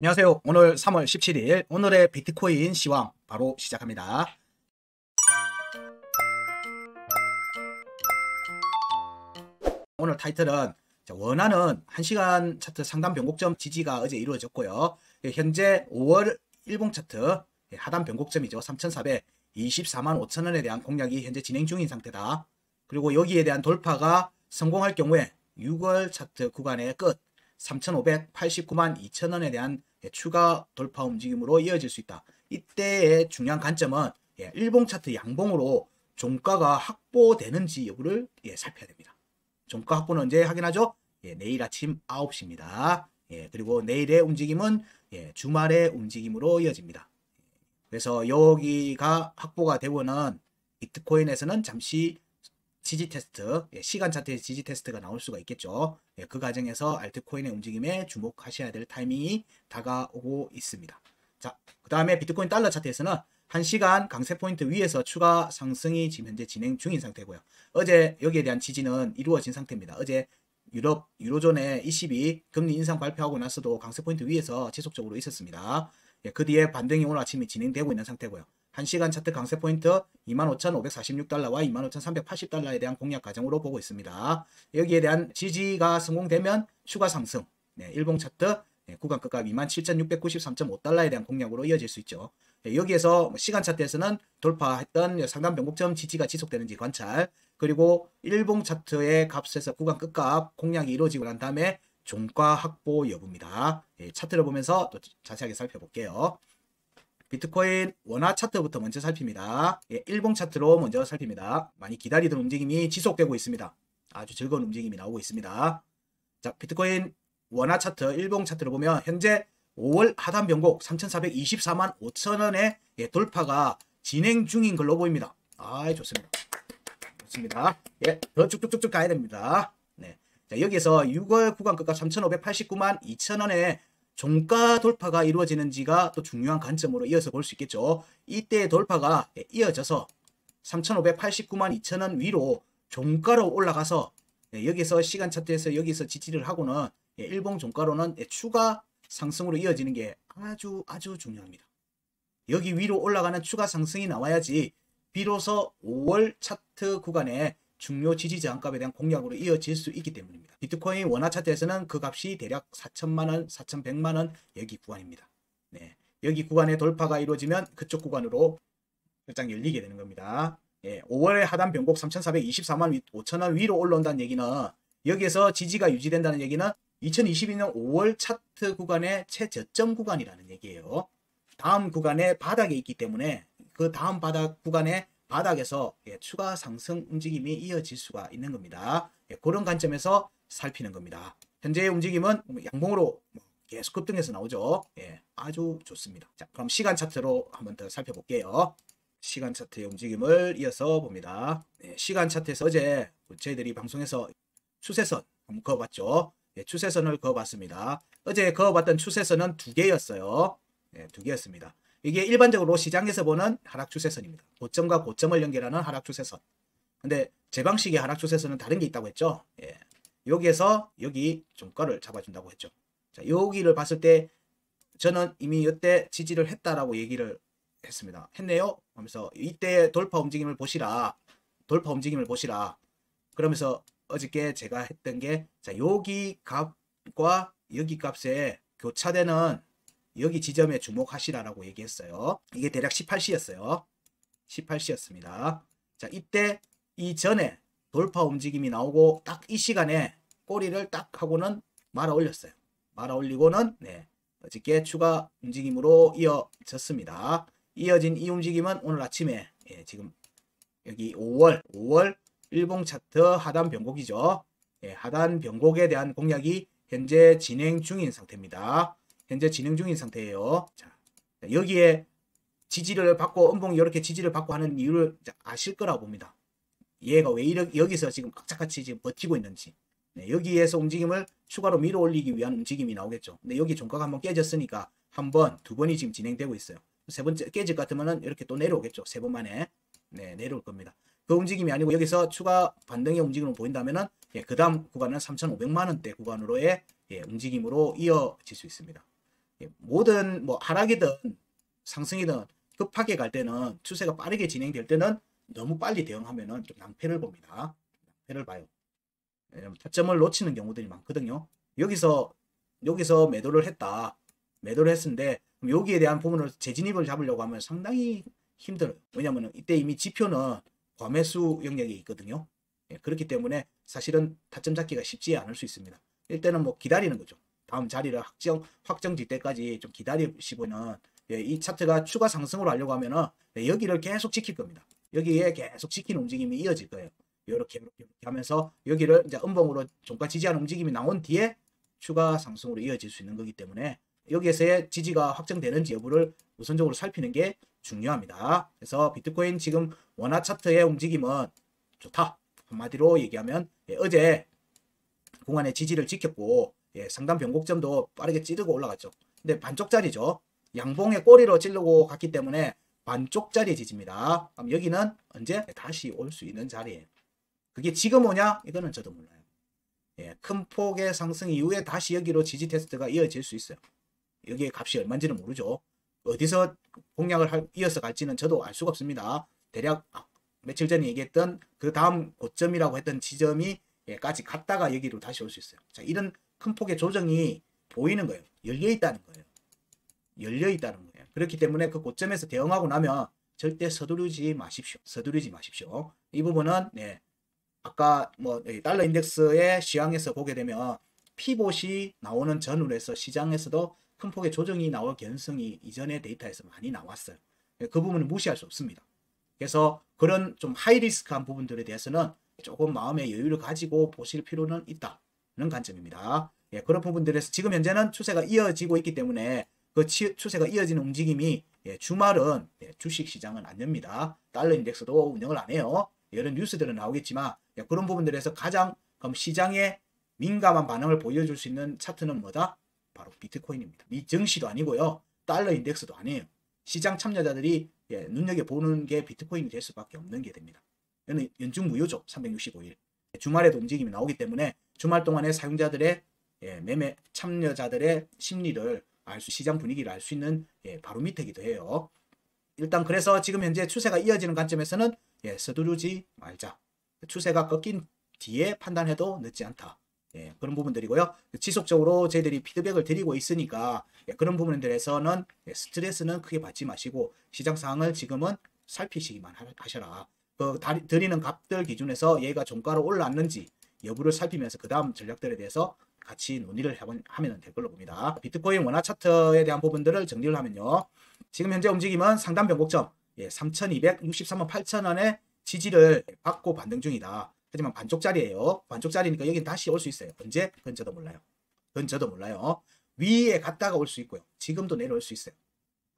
안녕하세요. 오늘 3월 17일 오늘의 비트코인 시황 바로 시작합니다. 오늘 타이틀은 원하는 1시간 차트 상단 변곡점 지지가 어제 이루어졌고요. 현재 5월 일봉 차트 하단 변곡점이죠. 3,424만 5천원에 대한 공략이 현재 진행 중인 상태다. 그리고 여기에 대한 돌파가 성공할 경우에 6월 차트 구간의 끝 3,589만 2천원에 대한 추가 돌파 움직임으로 이어질 수 있다. 이때의 중요한 관점은 일봉 차트 양봉으로 종가가 확보되는지 여부를 살펴야 됩니다. 종가 확보는 언제 확인하죠? 내일 아침 9시입니다. 그리고 내일의 움직임은 주말의 움직임으로 이어집니다. 그래서 여기가 확보가 되고는 비트코인에서는 잠시 지지 테스트, 시간 차트의 지지 테스트가 나올 수가 있겠죠. 그 과정에서 알트코인의 움직임에 주목하셔야 될 타이밍이 다가오고 있습니다. 자, 그 다음에 비트코인 달러 차트에서는 1시간 강세 포인트 위에서 추가 상승이 지금 현재 진행 중인 상태고요. 어제 여기에 대한 지지는 이루어진 상태입니다. 어제 유로존의 ECB 금리 인상 발표하고 나서도 강세 포인트 위에서 지속적으로 있었습니다. 그 뒤에 반등이 오늘 아침에 진행되고 있는 상태고요. 1시간 차트 강세 포인트 25,546달러와 25,380달러에 대한 공략 과정으로 보고 있습니다. 여기에 대한 지지가 성공되면 추가 상승, 일봉 차트 구간 끝값 27,693.5달러에 대한 공략으로 이어질 수 있죠. 여기에서 시간 차트에서는 돌파했던 상단 변곡점 지지가 지속되는지 관찰, 그리고 일봉 차트의 값에서 구간 끝값 공략이 이루어지고 난 다음에 종가 확보 여부입니다. 차트를 보면서 또 자세하게 살펴볼게요. 비트코인 원화 차트부터 먼저 살핍니다. 일봉 차트로 먼저 살핍니다. 많이 기다리던 움직임이 지속되고 있습니다. 아주 즐거운 움직임이 나오고 있습니다. 자, 비트코인 원화 차트, 일봉 차트를 보면 현재 5월 하단 변곡 3,424만 5천원의 돌파가 진행 중인 걸로 보입니다. 좋습니다. 좋습니다. 더 쭉쭉쭉쭉 가야 됩니다. 자, 여기서 6월 구간 끝값 3,589만 2천원의 종가 돌파가 이루어지는지가 또 중요한 관점으로 이어서 볼 수 있겠죠. 이때의 돌파가 이어져서 3,589만 2천원 위로 종가로 올라가서 여기서 시간 차트에서 여기서 지지를 하고는 일봉 종가로는 추가 상승으로 이어지는 게 아주 중요합니다. 여기 위로 올라가는 추가 상승이 나와야지 비로소 5월 차트 구간에 중요 지지 저항값에 대한 공략으로 이어질 수 있기 때문입니다. 비트코인 원화 차트에서는 그 값이 대략 4,000만원, 4,100만원 여기 구간입니다. 여기 구간의 돌파가 이루어지면 그쪽 구간으로 살짝 열리게 되는 겁니다. 5월의 하단 변곡 3,424만 5천원 위로 올라온다는 얘기는, 여기에서 지지가 유지된다는 얘기는 2022년 5월 차트 구간의 최저점 구간이라는 얘기예요. 다음 구간의 바닥에 있기 때문에 그 다음 바닥 구간의 바닥에서 추가 상승 움직임이 이어질 수가 있는 겁니다. 그런 관점에서 살피는 겁니다. 현재의 움직임은 양봉으로 계속 급등해서 나오죠. 아주 좋습니다. 자, 그럼 시간 차트로 한번 더 살펴볼게요. 시간 차트의 움직임을 이어서 봅니다. 시간 차트에서 어제 저희들이 방송에서 추세선 한번 그어봤죠. 추세선을 그어봤습니다. 어제 그어봤던 추세선은 두 개였어요. 두 개였습니다. 이게 일반적으로 시장에서 보는 하락 추세선입니다. 고점과 고점을 연결하는 하락 추세선. 근데 제 방식의 하락 추세선은 다른 게 있다고 했죠. 여기에서 여기 종가를 잡아준다고 했죠. 자, 여기를 봤을 때 저는 이미 이때 지지를 했다라고 얘기를 했습니다. 했네요. 하면서 이때 돌파 움직임을 보시라. 돌파 움직임을 보시라. 그러면서 어저께 제가 했던 게, 자, 여기 값과 여기 값에 교차되는 여기 지점에 주목하시라라고 얘기했어요. 이게 대략 18시였어요. 18시였습니다. 자, 이때 이전에 돌파 움직임이 나오고 딱 이 시간에 꼬리를 딱 하고는 말아 올렸어요. 말아 올리고는 어저께 추가 움직임으로 이어졌습니다. 이어진 이 움직임은 오늘 아침에 지금 여기 5월 일봉 차트 하단 변곡이죠. 하단 변곡에 대한 공략이 현재 진행 중인 상태입니다. 현재 진행 중인 상태예요. 자, 여기에 지지를 받고 음봉이 이렇게 지지를 받고 하는 이유를 아실 거라고 봅니다. 얘가 왜 여기서 지금 악착같이 지금 버티고 있는지. 여기에서 움직임을 추가로 밀어 올리기 위한 움직임이 나오겠죠. 근데 여기 종가가 한번 깨졌으니까 한 번, 두 번이 지금 진행되고 있어요. 세 번째 깨질 것 같으면은 이렇게 또 내려오겠죠. 세 번 만에. 내려올 겁니다. 그 움직임이 아니고 여기서 추가 반등의 움직임을 보인다면은 그 다음 구간은 3,500만원대 구간으로의 움직임으로 이어질 수 있습니다. 모든 뭐 하락이든 상승이든 급하게 갈 때는 추세가 빠르게 진행될 때는 너무 빨리 대응하면은 좀 낭패를 봅니다. 낭패를 봐요. 타점을 놓치는 경우들이 많거든요. 여기서 매도를 했다. 매도를 했는데 여기에 대한 부분을 재진입을 잡으려고 하면 상당히 힘들어요. 왜냐하면 이때 이미 지표는 과매수 영역에 있거든요. 그렇기 때문에 사실은 타점 잡기가 쉽지 않을 수 있습니다. 일단은 뭐 기다리는 거죠. 다음 자리를 확정질 때까지 좀 기다리시고는 이 차트가 추가 상승으로 하려고 하면은 여기를 계속 지킬 겁니다. 여기에 계속 지키는 움직임이 이어질 거예요. 이렇게 하면서 여기를 이제 음봉으로 종가 지지하는 움직임이 나온 뒤에 추가 상승으로 이어질 수 있는 거기 때문에 여기에서의 지지가 확정되는지 여부를 우선적으로 살피는 게 중요합니다. 그래서 비트코인 지금 원화 차트의 움직임은 좋다. 한마디로 얘기하면 어제 공간의 지지를 지켰고 상단 변곡점도 빠르게 찌르고 올라갔죠. 근데 반쪽짜리죠. 양봉의 꼬리로 찌르고 갔기 때문에 반쪽짜리 지지입니다. 그럼 여기는 언제 다시 올 수 있는 자리예요. 그게 지금 오냐? 이거는 저도 몰라요. 큰 폭의 상승 이후에 다시 여기로 지지 테스트가 이어질 수 있어요. 여기에 값이 얼마인지는 모르죠. 어디서 공략을 이어서 갈지는 저도 알 수가 없습니다. 대략 며칠 전에 얘기했던 그 다음 고점이라고 했던 지점이 까지 갔다가 여기로 다시 올 수 있어요. 자, 이런 큰 폭의 조정이 보이는 거예요. 열려 있다는 거예요. 열려 있다는 거예요. 그렇기 때문에 그 고점에서 대응하고 나면 절대 서두르지 마십시오. 서두르지 마십시오. 이 부분은 아까 뭐 달러 인덱스의 시황에서 보게 되면 피봇이 나오는 전후로 해서 시장에서도 큰 폭의 조정이 나올 가능성이 이전의 데이터에서 많이 나왔어요. 그 부분은 무시할 수 없습니다. 그래서 그런 좀 하이리스크한 부분들에 대해서는 조금 마음의 여유를 가지고 보실 필요는 있다는 관점입니다. 그런 부분들에서 지금 현재는 추세가 이어지고 있기 때문에 그 추세가 이어지는 움직임이 주말은 주식시장은 안 엽니다. 달러 인덱스도 운영을 안 해요. 이런 뉴스들은 나오겠지만 그런 부분들에서 가장 시장에 민감한 반응을 보여줄 수 있는 차트는 뭐다? 바로 비트코인입니다. 미 증시도 아니고요. 달러 인덱스도 아니에요. 시장 참여자들이 눈여겨보는 게 비트코인이 될 수밖에 없는 게 됩니다. 이는 연중 무효죠. 365일. 주말에도 움직임이 나오기 때문에 주말 동안에 사용자들의 매매 참여자들의 심리를 시장 분위기를 알 수 있는 바로 밑이기도 해요. 일단 그래서 지금 현재 추세가 이어지는 관점에서는 서두르지 말자. 추세가 꺾인 뒤에 판단해도 늦지 않다. 그런 부분들이고요. 지속적으로 저희들이 피드백을 드리고 있으니까 그런 부분들에서는 스트레스는 크게 받지 마시고 시장 상황을 지금은 살피시기만 하셔라. 그 드리는 값들 기준에서 얘가 종가로 올랐는지 여부를 살피면서 그 다음 전략들에 대해서 같이 논의를 하면 될 걸로 봅니다. 비트코인 원화 차트에 대한 부분들을 정리를 하면요. 지금 현재 움직임은 상단 변곡점 3,263만 8천원의 지지를 받고 반등 중이다. 하지만 반쪽짜리예요. 반쪽짜리니까 여긴 다시 올 수 있어요. 언제? 그건 저도 몰라요. 위에 갔다가 올 수 있고요. 지금도 내려올 수 있어요.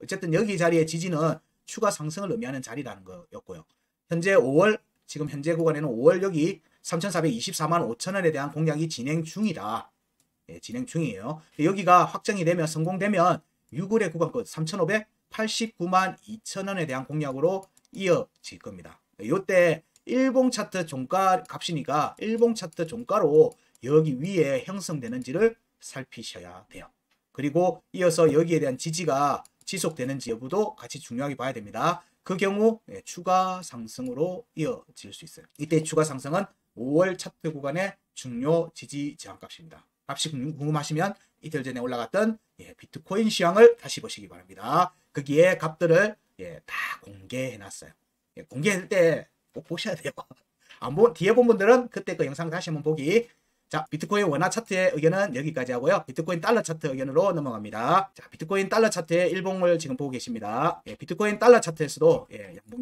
어쨌든 여기 자리의 지지는 추가 상승을 의미하는 자리라는 거였고요. 현재 5월 지금 현재 구간에는 5월 여기 3,424만 5천원에 대한 공략이 진행 중이다. 진행 중이에요. 여기가 확정이 되면 성공되면 6월의 구간권 3,589만 2천원에 대한 공략으로 이어질 겁니다. 이때 일봉 차트 종가 값이니까 일봉 차트 종가로 여기 위에 형성되는지를 살피셔야 돼요. 그리고 이어서 여기에 대한 지지가 지속되는지 여부도 같이 중요하게 봐야 됩니다. 그 경우 추가 상승으로 이어질 수 있어요. 이때 추가 상승은 5월 차트 구간의 중요 지지 저항값입니다. 값이 궁금하시면 이틀 전에 올라갔던 비트코인 시황을 다시 보시기 바랍니다. 거기에 값들을 다 공개해놨어요. 공개할 때 꼭 보셔야 돼요. 뒤에 본 분들은 그때 그 영상 다시 한번 보기. 자, 비트코인 원화 차트의 의견은 여기까지 하고요. 비트코인 달러 차트 의견으로 넘어갑니다. 자, 비트코인 달러 차트의 일봉을 지금 보고 계십니다. 비트코인 달러 차트에서도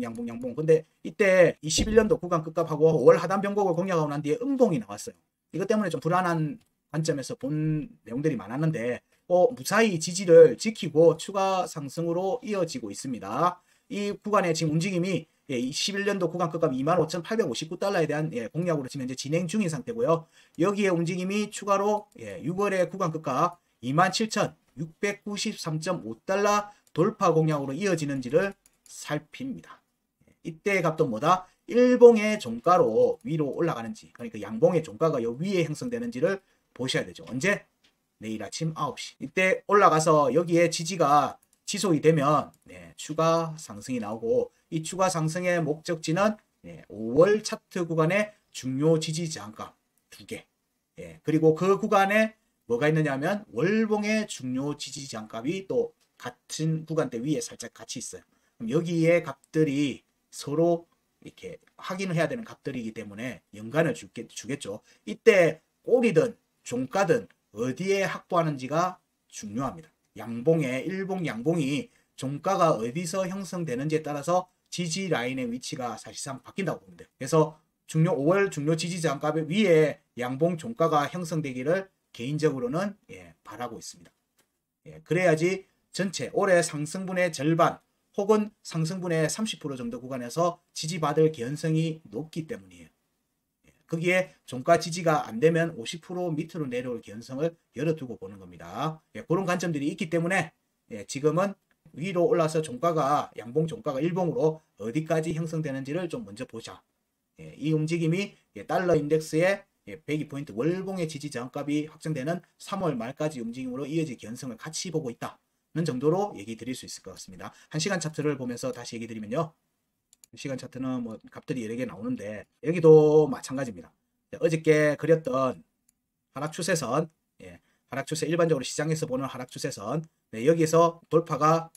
양봉. 근데 이때 21년도 구간 끝값하고 5월 하단 변곡을 공략하고 난 뒤에 음봉이 나왔어요. 이것 때문에 좀 불안한 관점에서 본 내용들이 많았는데 무사히 지지를 지키고 추가 상승으로 이어지고 있습니다. 이 구간의 지금 움직임이 21년도 구간 끝값 25,859달러에 대한 공략으로 지금 현재 진행 중인 상태고요. 여기에 움직임이 추가로 6월의 구간 끝값 27,693.5달러 돌파 공략으로 이어지는지를 살핍니다. 이때의 값도 뭐다? 일봉의 종가로 위로 올라가는지, 그러니까 양봉의 종가가 요 위에 형성되는지를 보셔야 되죠. 언제? 내일 아침 9시. 이때 올라가서 여기에 지지가 지속이 되면 추가 상승이 나오고, 이 추가 상승의 목적지는 5월 차트 구간의 중요 지지 저항가 2개. 그리고 그 구간에 뭐가 있느냐 하면 월봉의 중요 지지 저항값이 또 같은 구간대 위에 살짝 같이 있어요. 그럼 여기에 값들이 서로 이렇게 확인을 해야 되는 값들이기 때문에 연관을 주겠죠. 이때 꼬리든 종가든 어디에 확보하는지가 중요합니다. 양봉의 일봉 양봉이 종가가 어디서 형성되는지에 따라서 지지 라인의 위치가 사실상 바뀐다고 보면 돼요. 그래서 5월 중요 지지 저항값 위에 양봉 종가가 형성되기를 개인적으로는 바라고 있습니다. 그래야지 전체 올해 상승분의 절반 혹은 상승분의 30% 정도 구간에서 지지받을 개연성이 높기 때문이에요. 거기에 종가 지지가 안 되면 50% 밑으로 내려올 개연성을 열어두고 보는 겁니다. 그런 관점들이 있기 때문에 지금은 위로 올라서 종가가 양봉 종가가 일봉으로 어디까지 형성되는지를 좀 먼저 보자. 이 움직임이 달러 인덱스의 102포인트 월봉의 지지 저항값이 확정되는 3월 말까지 움직임으로 이어질 개연성을 같이 보고 있다는 정도로 얘기 드릴 수 있을 것 같습니다. 1시간 차트를 보면서 다시 얘기 드리면요. 시간 차트는 뭐 값들이 여러 개 나오는데 여기도 마찬가지입니다. 어저께 그렸던 하락 추세선, 하락 추세 일반적으로 시장에서 보는 하락 추세선, 여기에서 돌파가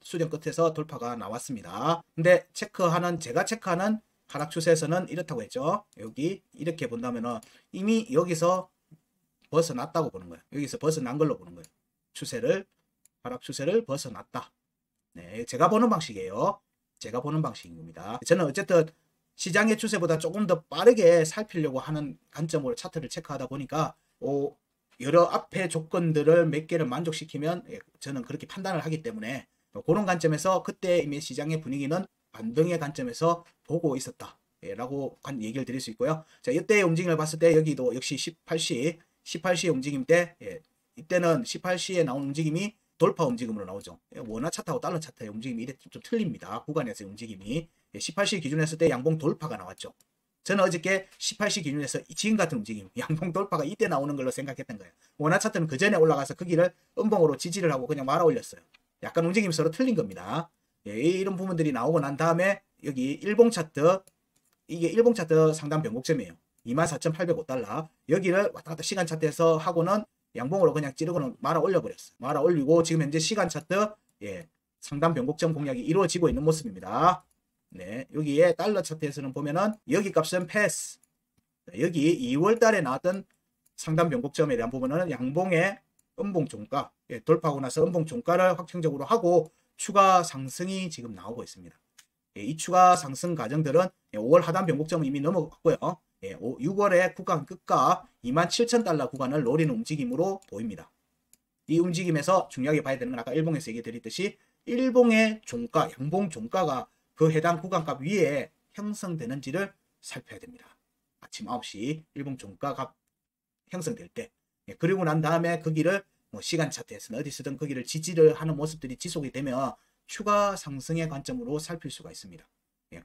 수렴 끝에서 돌파가 나왔습니다. 근데 제가 체크하는 하락 추세선은 이렇다고 했죠. 여기 이렇게 본다면은 이미 여기서 벗어났다고 보는 거예요. 여기서 벗어난 걸로 보는 거예요. 하락 추세를 벗어났다. 제가 보는 방식이에요. 제가 보는 방식인 겁니다. 저는 어쨌든 시장의 추세보다 조금 더 빠르게 살피려고 하는 관점으로 차트를 체크하다 보니까 여러 앞의 조건들을 몇 개를 만족시키면 저는 그렇게 판단을 하기 때문에 그런 관점에서 그때 이미 시장의 분위기는 반등의 관점에서 보고 있었다 라고 얘기를 드릴 수 있고요. 자, 이때의 움직임을 봤을 때 여기도 역시 18시 움직임 때 이때는 18시에 나온 움직임이 돌파 움직임으로 나오죠. 원화 차트하고 달러 차트의 움직임이 이래 좀 틀립니다. 구간에서의 움직임이 18시 기준했을 때 양봉 돌파가 나왔죠. 저는 어저께 18시 기준에서 지금 같은 움직임, 양봉 돌파가 이때 나오는 걸로 생각했던 거예요. 원화 차트는 그 전에 올라가서 거기를 음봉으로 지지를 하고 그냥 말아 올렸어요. 약간 움직임이 서로 틀린 겁니다. 이런 부분들이 나오고 난 다음에 여기 일봉 차트, 이게 일봉 차트 상단 변곡점이에요. 24,805달러. 여기를 왔다 갔다 시간 차트에서 하고는 양봉으로 그냥 찌르고는 말아 올려버렸어요. 말아 올리고 지금 현재 시간 차트 상단 변곡점 공략이 이루어지고 있는 모습입니다. 여기에 달러 차트에서는 보면은 여기 값은 패스. 여기 2월 달에 나왔던 상단 변곡점에 대한 부분은 양봉의 음봉 종가 돌파하고 나서 음봉 종가를 확정적으로 하고 추가 상승이 지금 나오고 있습니다. 이 추가 상승 과정들은 5월 하단 변곡점은 이미 넘어갔고요. 6월의 구간 끝가 27,000달러 구간을 노리는 움직임으로 보입니다. 이 움직임에서 중요하게 봐야 되는 건 아까 일봉에서 얘기 드렸듯이 일봉의 종가, 양봉 종가가 그 해당 구간값 위에 형성되는지를 살펴야 됩니다. 아침 9시 일봉 종가값 형성될 때 그리고 난 다음에 거기를 시간 차트에서는 어디서든 거기를 지지를 하는 모습들이 지속이 되면 추가 상승의 관점으로 살필 수가 있습니다.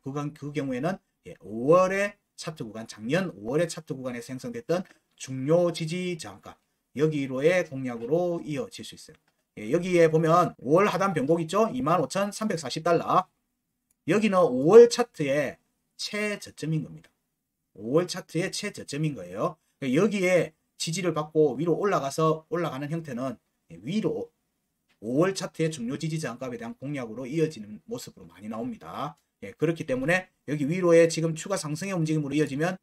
그 경우에는 5월의 차트 구간, 작년 5월의 차트 구간에서 형성됐던 중요 지지 저항가 여기로의 공략으로 이어질 수 있어요. 여기에 보면 5월 하단 변곡 있죠? 25,340달러. 여기는 5월 차트의 최저점인 겁니다. 5월 차트의 최저점인 거예요. 여기에 지지를 받고 위로 올라가는 형태는 위로 5월 차트의 중요 지지 저항값에 대한 공략으로 이어지는 모습으로 많이 나옵니다. 그렇기 때문에 여기 위로의 지금 추가 상승의 움직임으로 이어지면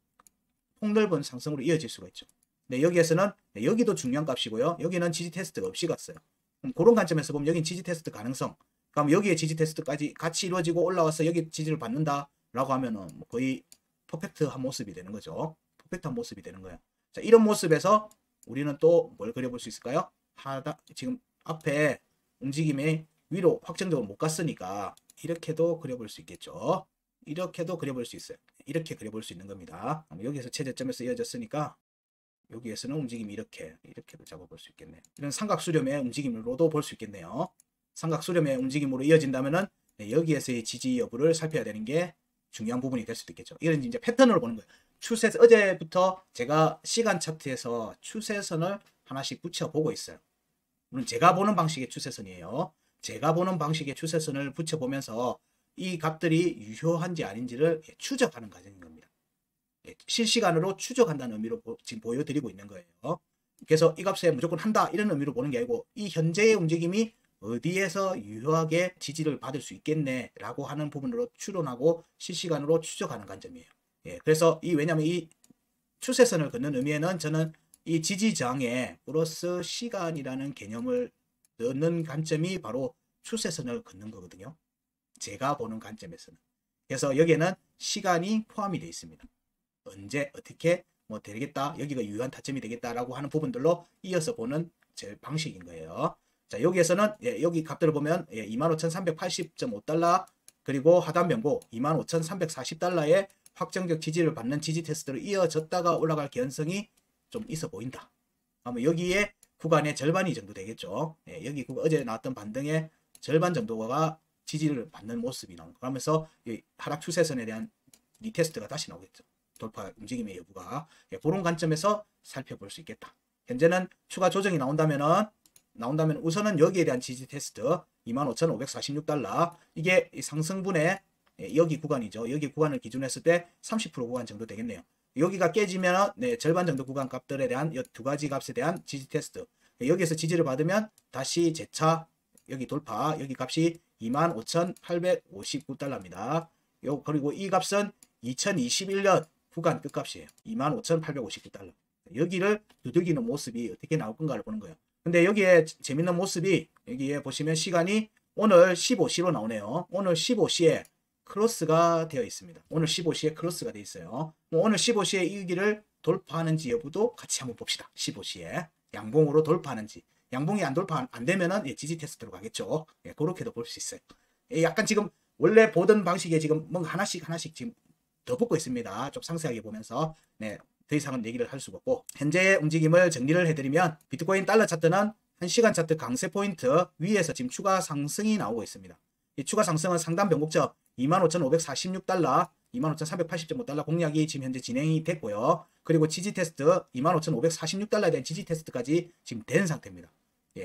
폭넓은 상승으로 이어질 수가 있죠. 여기에서는 여기도 중요한 값이고요. 여기는 지지 테스트가 없이 갔어요. 그런 관점에서 보면 여기는 지지 테스트 가능성. 그럼 여기에 지지 테스트까지 같이 이루어지고 올라와서 여기 지지를 받는다라고 하면은 거의 퍼펙트한 모습이 되는 거죠. 퍼펙트한 모습이 되는 거예요. 자, 이런 모습에서 우리는 또 뭘 그려볼 수 있을까요? 지금 앞에 움직임이 위로 확정적으로 못 갔으니까 이렇게도 그려볼 수 있겠죠. 이렇게도 그려볼 수 있어요. 이렇게 그려볼 수 있는 겁니다. 여기에서 최저점에서 이어졌으니까 여기에서는 움직임이 이렇게도 잡아볼 수 있겠네요. 이런 삼각수렴의 움직임으로도 볼 수 있겠네요. 삼각수렴의 움직임으로 이어진다면은 여기에서의 지지 여부를 살펴야 되는 게 중요한 부분이 될 수도 있겠죠. 이런 이제 패턴으로 보는 거예요. 어제부터 제가 시간 차트에서 추세선을 하나씩 붙여보고 있어요. 물론 제가 보는 방식의 추세선이에요. 제가 보는 방식의 추세선을 붙여보면서 이 값들이 유효한지 아닌지를 추적하는 과정인 겁니다. 실시간으로 추적한다는 의미로 지금 보여드리고 있는 거예요. 그래서 이 값에 무조건 한다 이런 의미로 보는 게 아니고 이 현재의 움직임이 어디에서 유효하게 지지를 받을 수 있겠네 라고 하는 부분으로 추론하고 실시간으로 추적하는 관점이에요. 그래서 왜냐하면 이 추세선을 긋는 의미에는 저는 이 지지 저항에 플러스 시간이라는 개념을 넣는 관점이 바로 추세선을 긋는 거거든요. 제가 보는 관점에서는. 그래서 여기에는 시간이 포함이 되어 있습니다. 언제 어떻게 뭐 되겠다, 여기가 유효한 타점이 되겠다라고 하는 부분들로 이어서 보는 제 방식인 거예요. 자, 여기에서는 여기 값들을 보면 25,380.5달러 그리고 하단 변고 25,340달러의 확정적 지지를 받는 지지 테스트로 이어졌다가 올라갈 개연성이 좀 있어 보인다. 그러면 여기에 구간의 절반이 정도 되겠죠. 여기 어제 나왔던 반등의 절반 정도가 지지를 받는 모습이 나온 거. 그러면서 하락 추세선에 대한 리테스트가 다시 나오겠죠. 돌파 움직임의 여부가. 그런 관점에서 살펴볼 수 있겠다. 현재는 추가 조정이 나온다면 우선은 여기에 대한 지지 테스트 25,546달러 이게 상승분의 여기 구간이죠. 여기 구간을 기준으로 했을 때 30% 구간 정도 되겠네요. 여기가 깨지면 절반 정도 구간 값들에 대한 이 두 가지 값에 대한 지지 테스트. 여기에서 지지를 받으면 다시 재차 여기 돌파, 여기 값이 25,859달러입니다. 그리고 이 값은 2021년 구간 끝값이에요. 25,859달러. 여기를 두들기는 모습이 어떻게 나올 건가를 보는 거예요. 근데 여기에 재밌는 모습이 여기에 보시면 시간이 오늘 15시로 나오네요. 오늘 15시에 크로스가 되어 있습니다. 오늘 15시에 크로스가 되어 있어요. 오늘 15시에 이 위기를 돌파하는지 여부도 같이 한번 봅시다. 15시에 양봉으로 돌파하는지. 양봉이 안 되면은 지지 테스트로 가겠죠. 그렇게도 볼 수 있어요. 약간 지금 원래 보던 방식에 지금 뭔가 하나씩 지금 더 붙고 있습니다. 좀 상세하게 보면서 더 이상은 얘기를 할 수가 없고 현재의 움직임을 정리를 해드리면 비트코인 달러 차트는 1시간 차트 강세 포인트 위에서 지금 추가 상승이 나오고 있습니다. 이 추가 상승은 상단 변곡점 25,546달러 25,380.5달러 공략이 지금 현재 진행이 됐고요. 그리고 지지 테스트 25,546달러에 대한 지지 테스트까지 지금 된 상태입니다.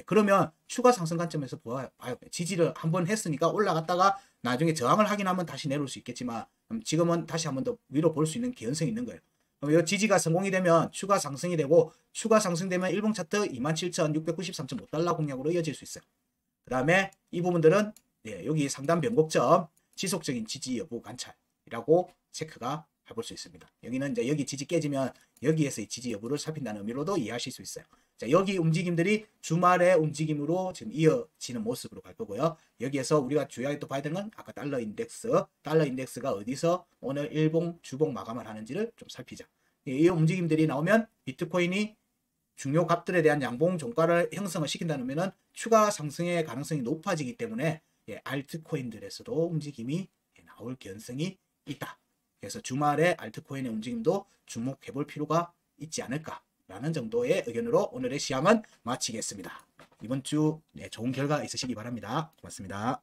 그러면 추가 상승 관점에서 봐요. 지지를 한번 했으니까 올라갔다가 나중에 저항을 하긴 하면 다시 내려올 수 있겠지만 지금은 다시 한번 더 위로 볼 수 있는 개연성이 있는 거예요. 이 지지가 성공이 되면 추가 상승이 되고 추가 상승되면 일봉 차트 27,693.5달러 공략으로 이어질 수 있어요. 그 다음에 이 부분들은 여기 상단 변곡점 지속적인 지지 여부 관찰이라고 체크가 해볼 수 있습니다. 여기는 이제 여기 지지 깨지면 여기에서의 지지 여부를 살핀다는 의미로도 이해하실 수 있어요. 자, 여기 움직임들이 주말의 움직임으로 지금 이어지는 모습으로 갈 거고요. 여기에서 우리가 주의하게 또 봐야 되는 건 아까 달러 인덱스가 어디서 오늘 일봉 주봉 마감을 하는지를 좀 살피자. 이 움직임들이 나오면 비트코인이 중요 값들에 대한 양봉 종가를 형성을 시킨다는 의미는 추가 상승의 가능성이 높아지기 때문에 알트코인들에서도 움직임이 나올 개연성이 있다. 그래서 주말에 알트코인의 움직임도 주목해 볼 필요가 있지 않을까라는 정도의 의견으로 오늘의 시황은 마치겠습니다. 이번 주 좋은 결과 있으시기 바랍니다. 고맙습니다.